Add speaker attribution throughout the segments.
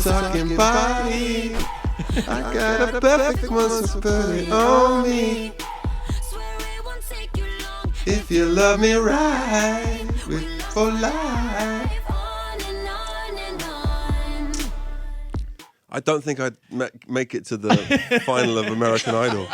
Speaker 1: Talking body. I got a perfect one, so put it on me. If you love me right, we're for life. I don't think I'd make it to the final of American Idol.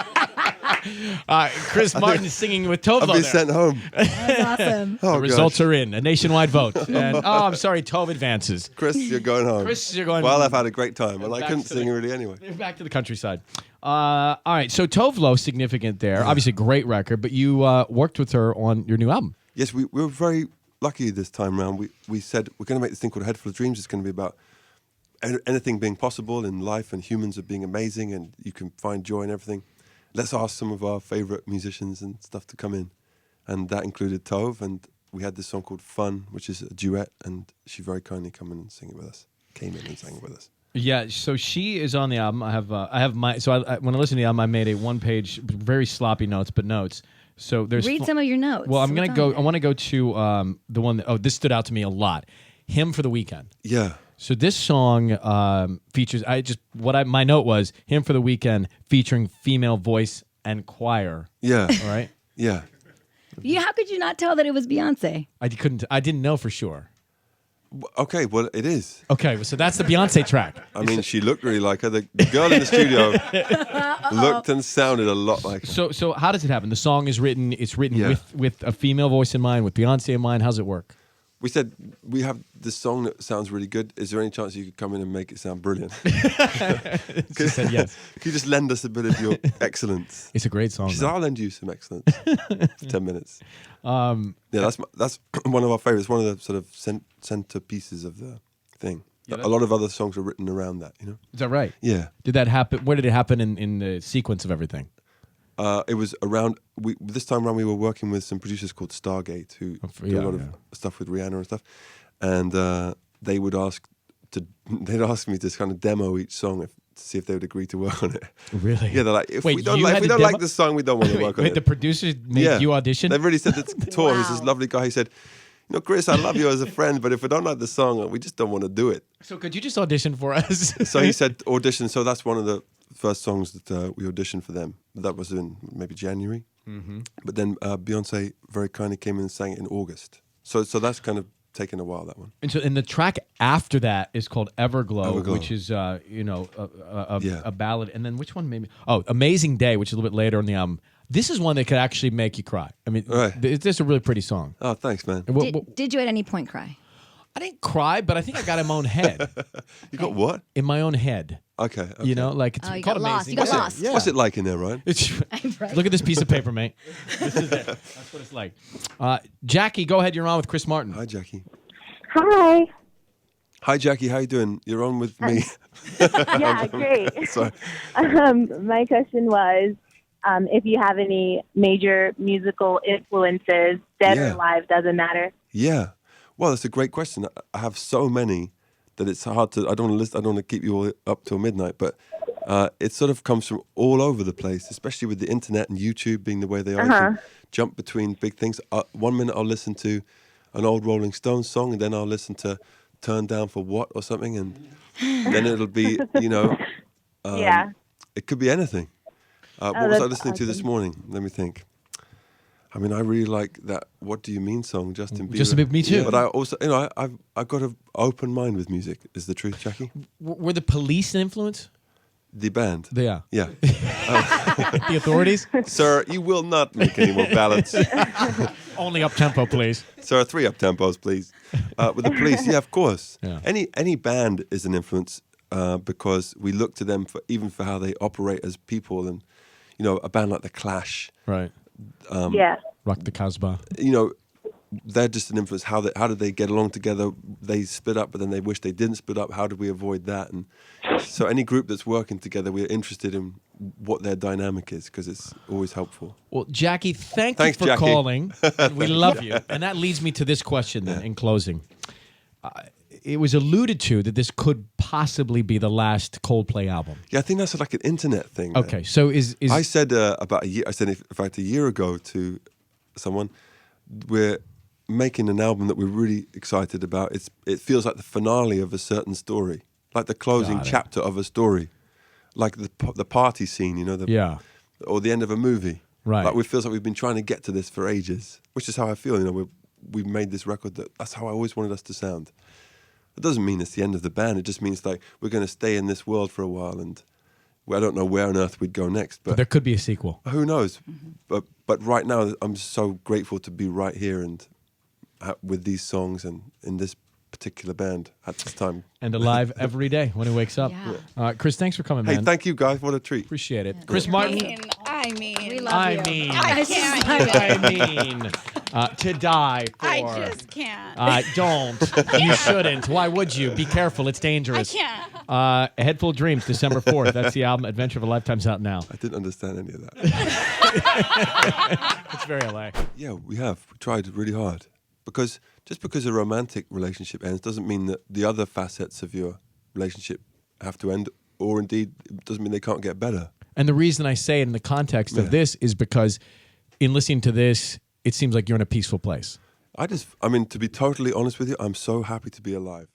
Speaker 2: Chris Martin singing with Tove Lo.
Speaker 1: I've been sent home.
Speaker 3: That's awesome.
Speaker 2: The results are in. A nationwide vote. And I'm sorry, Tove advances.
Speaker 1: Chris, you're going home.
Speaker 2: Chris, you're going
Speaker 1: Well,
Speaker 2: home.
Speaker 1: I've had a great time, and I couldn't sing really anyway.
Speaker 2: Back to the countryside. All right, so Tove Lo, significant there. Obviously, great record, but you worked with her on your new album.
Speaker 1: Yes, we were very lucky this time around. We said we're going to make this thing called A Head Full of Dreams. It's going to be about anything being possible in life, and humans are being amazing, and you can find joy in everything. Let's ask some of our favorite musicians and stuff to come in. And that included Tove, and we had this song called Fun, which is a duet, and she very kindly came in and sang it with us.
Speaker 2: Yeah, so she is on the album. I have my. So when I listened to the album, I made a one-page, very sloppy notes, but notes. So there's
Speaker 3: read some of your notes.
Speaker 2: Well, I'm gonna go. I want to go to the one that. This stood out to me a lot. Hymn for the Weekend.
Speaker 1: Yeah.
Speaker 2: So this song features. My note was Hymn for the Weekend featuring female voice and choir.
Speaker 1: Yeah.
Speaker 2: All right.
Speaker 1: Yeah.
Speaker 3: How could you not tell that it was Beyonce?
Speaker 2: I didn't know for sure.
Speaker 1: Okay, well, it is.
Speaker 2: Okay, so that's the Beyonce track.
Speaker 1: I mean, she looked really like her. The girl in the studio looked and sounded a lot like her.
Speaker 2: So how does it happen? The song is written. It's written with a female voice in mind, with Beyonce in mind. How's it work?
Speaker 1: We said, we have this song that sounds really good. Is there any chance you could come in and make it sound brilliant?
Speaker 2: She said yes.
Speaker 1: Could you just lend us a bit of your excellence?
Speaker 2: It's a great song.
Speaker 1: She said, I'll lend you some excellence for 10 minutes. That's one of our favorites, one of the sort of centerpieces of the thing. Yeah, a lot of other songs are written around that, you know?
Speaker 2: Is that right?
Speaker 1: Yeah.
Speaker 2: Did that happen? Where did it happen in the sequence of everything?
Speaker 1: It was around. This time around, we were working with some producers called Stargate, who do a lot of stuff with Rihanna and stuff, and they'd ask me to kind of demo each song to see if they would agree to work on it.
Speaker 2: Really?
Speaker 1: Yeah, they're like, if we don't like this song, we don't want to work on it.
Speaker 2: The producers made you audition?
Speaker 1: They really said to Tor, who's this lovely guy, he said, you know, Chris, I love you as a friend, but if we don't like the song, we just don't want to do it.
Speaker 2: So could you just audition for us?
Speaker 1: So he said audition. So that's one of the first songs that we auditioned for them. That was in maybe January. Mm-hmm. But then Beyonce very kindly came in and sang it in August. So that's kind of taken a while, that one.
Speaker 2: And the track after that is called Everglow. Which is a ballad. And then which one made me? Oh, Amazing Day, which is a little bit later on the album. This is one that could actually make you cry. I mean, it's just a really pretty song.
Speaker 1: Oh, thanks, man.
Speaker 3: Did you at any point cry?
Speaker 2: I didn't cry, but I think I got in my own head.
Speaker 1: You got what?
Speaker 2: In my own head.
Speaker 1: Okay.
Speaker 2: You know, like it's
Speaker 3: you
Speaker 2: called
Speaker 3: got lost.
Speaker 2: Amazing.
Speaker 3: You got lost.
Speaker 1: What's it like in there, Ryan?
Speaker 2: Look at this piece of paper, mate. This is it. That's what it's like. Jackie, go ahead. You're on with Chris Martin.
Speaker 1: Hi, Jackie.
Speaker 4: Hi.
Speaker 1: Hi, Jackie. How you doing? You're on with me.
Speaker 4: Yeah, great.
Speaker 1: Sorry.
Speaker 4: My question was, if you have any major musical influences, dead or alive, doesn't matter.
Speaker 1: Yeah. Well, that's a great question. I have so many that it's hard to. I don't want to list. I don't want to keep you all up till midnight, but it sort of comes from all over the place, especially with the internet and YouTube being the way they are. You can jump between big things. 1 minute I'll listen to an old Rolling Stones song, and then I'll listen to "Turn Down for What" or something, and then it'll be, it could be anything. What was I listening to this morning? Let me think. I mean, I really like that "What Do You Mean" song, Justin Bieber.
Speaker 2: Just a bit, me too.
Speaker 1: Yeah, but I also, I've got an open mind with music. Is the truth, Jackie?
Speaker 2: Were the Police an influence?
Speaker 1: The band.
Speaker 2: Yeah.
Speaker 1: Yeah.
Speaker 2: The Authorities?
Speaker 1: Sir, you will not make any more ballads.
Speaker 2: Only up tempo, please.
Speaker 1: Sir, 3 up tempos, please. With the Police, yeah, of course.
Speaker 2: Yeah.
Speaker 1: Any band is an influence because we look to them for how they operate as people, and a band like the Clash,
Speaker 2: right? Rock the Casbah.
Speaker 1: They're just an influence. How did they get along together? They split up, but then they wish they didn't split up. How did we avoid that? And so any group that's working together, we're interested in what their dynamic is because it's always helpful.
Speaker 2: Well, Jackie, thanks you for
Speaker 1: Jackie.
Speaker 2: Calling. We love you. And that leads me to this question then in closing. It was alluded to that this could possibly be the last Coldplay album.
Speaker 1: Yeah, I think that's like an internet thing.
Speaker 2: Okay,
Speaker 1: man.
Speaker 2: so is
Speaker 1: I said about a year. I said, in fact, a year ago to someone, we're making an album that we're really excited about. It feels like the finale of a certain story. like the closing chapter of a story, like the party scene, you know, or the end of a movie.
Speaker 2: Right.
Speaker 1: Like it feels like we've been trying to get to this for ages, which is how I feel. You know, we've made this record that's how I always wanted us to sound. It doesn't mean it's the end of the band. It just means like we're going to stay in this world for a while, and I don't know where on earth we'd go next. But
Speaker 2: there could be a sequel.
Speaker 1: Who knows? Mm-hmm. But right now, I'm so grateful to be right here and with these songs and in this particular band at this time.
Speaker 2: And alive every day when he wakes up.
Speaker 3: Yeah.
Speaker 2: Chris, thanks for coming, man.
Speaker 1: Hey, thank you, guys. What a treat.
Speaker 2: Appreciate it. Chris Martin.
Speaker 5: I mean,
Speaker 3: We love you.
Speaker 5: I can't.
Speaker 2: To die for.
Speaker 5: I just can't.
Speaker 2: Don't. You shouldn't. Why would you? Be careful. It's dangerous.
Speaker 5: I can't.
Speaker 2: A Head Full of Dreams, December 4th. That's the album. Adventure of a Lifetime's out now.
Speaker 1: I didn't understand any of that.
Speaker 2: It's very LA.
Speaker 1: Yeah, we tried really hard. Because just because a romantic relationship ends doesn't mean that the other facets of your relationship have to end, or indeed it doesn't mean they can't get better.
Speaker 2: And the reason I say it in the context of this is because in listening to this, it seems like you're in a peaceful place.
Speaker 1: I mean, to be totally honest with you, I'm so happy to be alive.